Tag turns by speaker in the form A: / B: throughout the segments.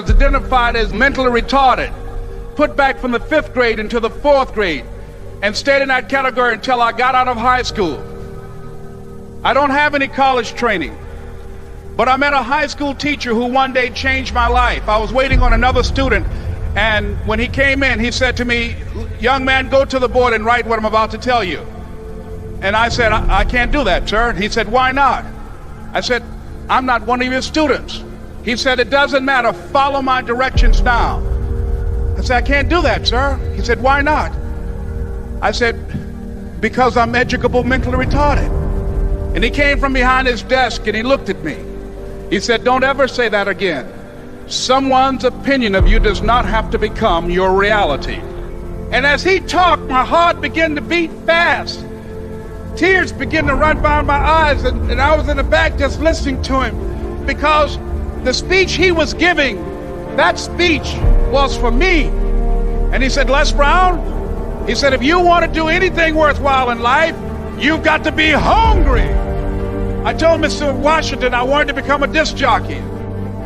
A: was identified as mentally retarded, put back from the 5th grade into the 4th grade, and stayed in that category until I got out of high school. I don't have any college training, but I met a high school teacher who one day changed my life. I was waiting on another student, and when he came in, he said to me, "Young man, go to the board and write what I'm about to tell you." And I said, I can't do that, sir. He said, "Why not?" I said, "I'm not one of your students." He said, "It doesn't matter. Follow my directions now." I said, "I can't do that, sir." He said, "Why not?" I said, "Because I'm educable mentally retarded." And he came from behind his desk and he looked at me. He said, "Don't ever say that again. Someone's opinion of you does not have to become your reality." And as he talked, my heart began to beat fast. Tears began to run down my eyes, and I was in the back just listening to him, because the speech he was giving, that speech was for me. And he said, "Les Brown," he said, "if you want to do anything worthwhile in life, you've got to be hungry." I told Mr. Washington I wanted to become a disc jockey.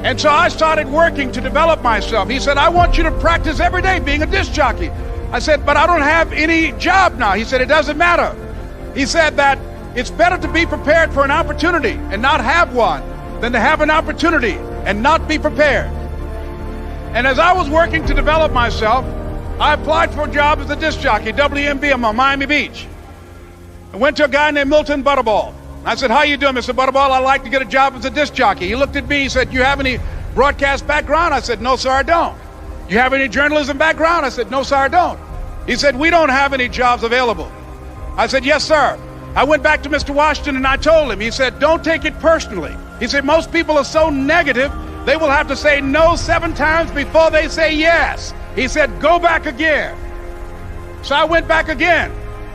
A: And so I started working to develop myself. He said, "I want you to practice every day being a disc jockey." I said, "But I don't have any job now." He said, "It doesn't matter." He said that it's better to be prepared for an opportunity and not have one than to have an opportunity and not be prepared. And as I was working to develop myself, I applied for a job as a disc jockey, WMBM on Miami Beach. I went to a guy named Milton Butterball. I said, "How you doing, Mr. Butterball? I'd like to get a job as a disc jockey." He looked at me, he said, "You have any broadcast background?" I said, "No, sir, I don't." "You have any journalism background?" I said, "No, sir, I don't." He said, "We don't have any jobs available." I said, "Yes, sir." I went back to Mr. Washington and I told him. He said, "Don't take it personally." He said, "Most people are so negative, they will have to say no 7 times before they say yes." He said, "Go back again." So I went back again.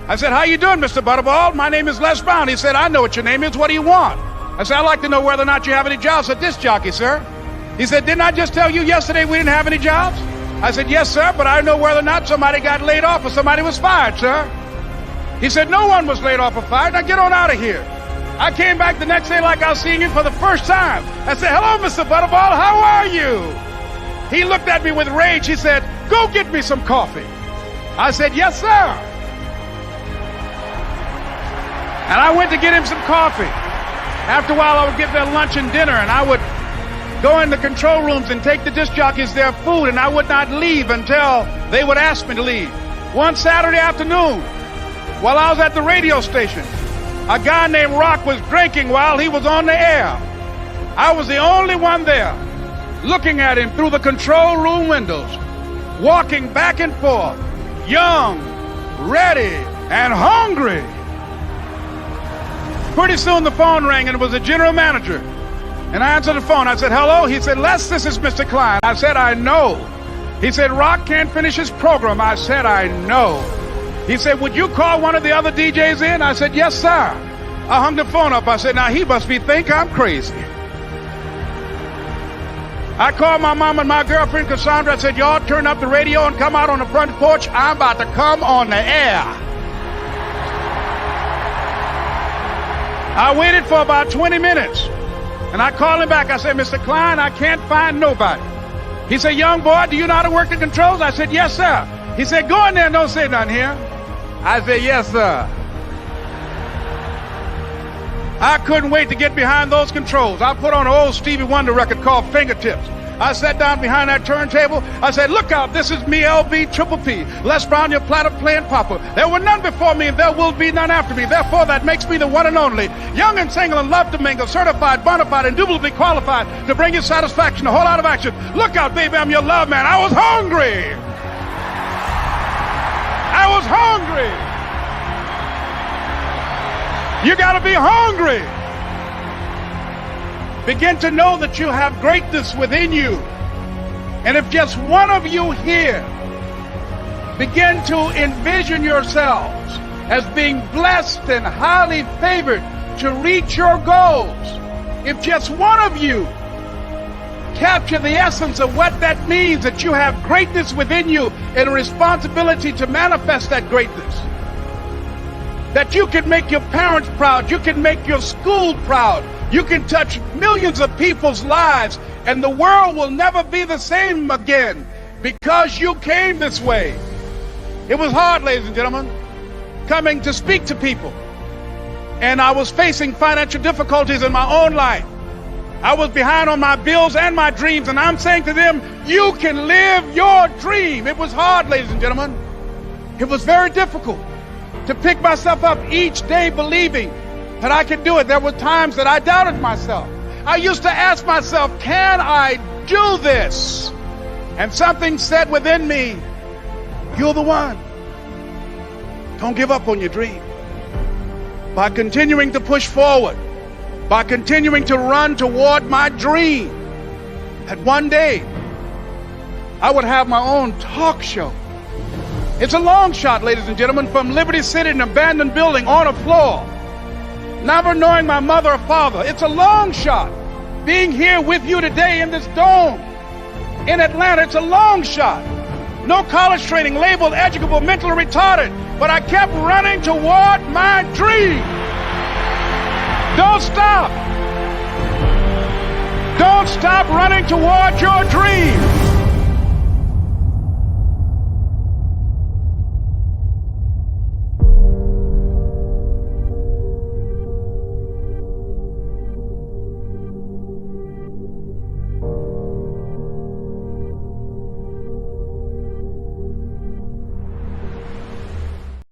A: I said, "How you doing, Mr. Butterball? My name is Les Brown." He said, "I know what your name is. What do you want?" I said, "I'd like to know whether or not you have any jobs for disc jockey, sir." He said, "Didn't I just tell you yesterday we didn't have any jobs?" I said, "Yes, sir, but I know whether or not somebody got laid off or somebody was fired, sir." He said, "No one was laid off or fired. Now get on out of here." I came back the next day like I was seeing him for the first time. I said, "Hello, Mr. Butterball, how are you?" He looked at me with rage. He said, "Go get me some coffee." I said, "Yes, sir." And I went to get him some coffee. After a while, I would get their lunch and dinner, and I would go in the control rooms and take the disc jockeys their food, and I would not leave until they would ask me to leave. One Saturday afternoon, while I was at the radio station, a guy named Rock was drinking while he was on the air. I was the only one there, looking at him through the control room windows, walking back and forth, young, ready, and hungry. Pretty soon the phone rang, and it was the general manager. And I answered the phone. I said, "Hello?" He said, "Les, this is Mr. Klein." I said, "I know." He said, "Rock can't finish his program." I said, "I know." He said, "Would you call one of the other DJs in?" I said, "Yes, sir." I hung the phone up. I said, "Now he must think I'm crazy." I called my mom and my girlfriend Cassandra. I said, "Y'all turn up the radio and come out on the front porch. I'm about to come on the air." I waited for about 20 minutes, and I called him back. I said, "Mr. Klein, I can't find nobody." He said, "Young boy, do you know how to work the controls?" I said, "Yes, sir." He said, "Go in there and don't say nothing here." I said, "Yes, sir." I couldn't wait to get behind those controls. I put on an old Stevie Wonder record called Fingertips. I sat down behind that turntable. I said, "Look out, this is me, LB Triple P, Les Brown, your platinum playing papa. There were none before me and there will be none after me. Therefore, that makes me the one and only. Young and single and love to mingle, certified, bona fide, indubitably qualified to bring you satisfaction, a whole lot of action. Look out, baby, I'm your love man." I was hungry. I was hungry. You got to be hungry. Begin to know that you have greatness within you. And if just one of you here begin to envision yourselves as being blessed and highly favored to reach your goals, if just one of you capture the essence of what that means, that you have greatness within you and a responsibility to manifest that greatness, that you can make your parents proud, you can make your school proud, you can touch millions of people's lives And the world will never be the same again because you came this way. It was hard, ladies and gentlemen, coming to speak to people. And I was facing financial difficulties in my own life. I was behind on my bills and my dreams, and I'm saying to them, you can live your dream. It was hard, ladies and gentlemen. It was very difficult to pick myself up each day believing that I could do it. There were times that I doubted myself. I used to ask myself, can I do this? And something said within me, you're the one. Don't give up on your dream. By continuing to push forward, by continuing to run toward my dream, that one day I would have my own talk show. It's a long shot, ladies and gentlemen, from Liberty City, an abandoned building on a floor, never knowing my mother or father. It's a long shot. Being here with you today in this dome in Atlanta, it's a long shot. No college training, labeled educable, mentally retarded, but I kept running toward my dream. Don't stop. Don't stop running toward your dream.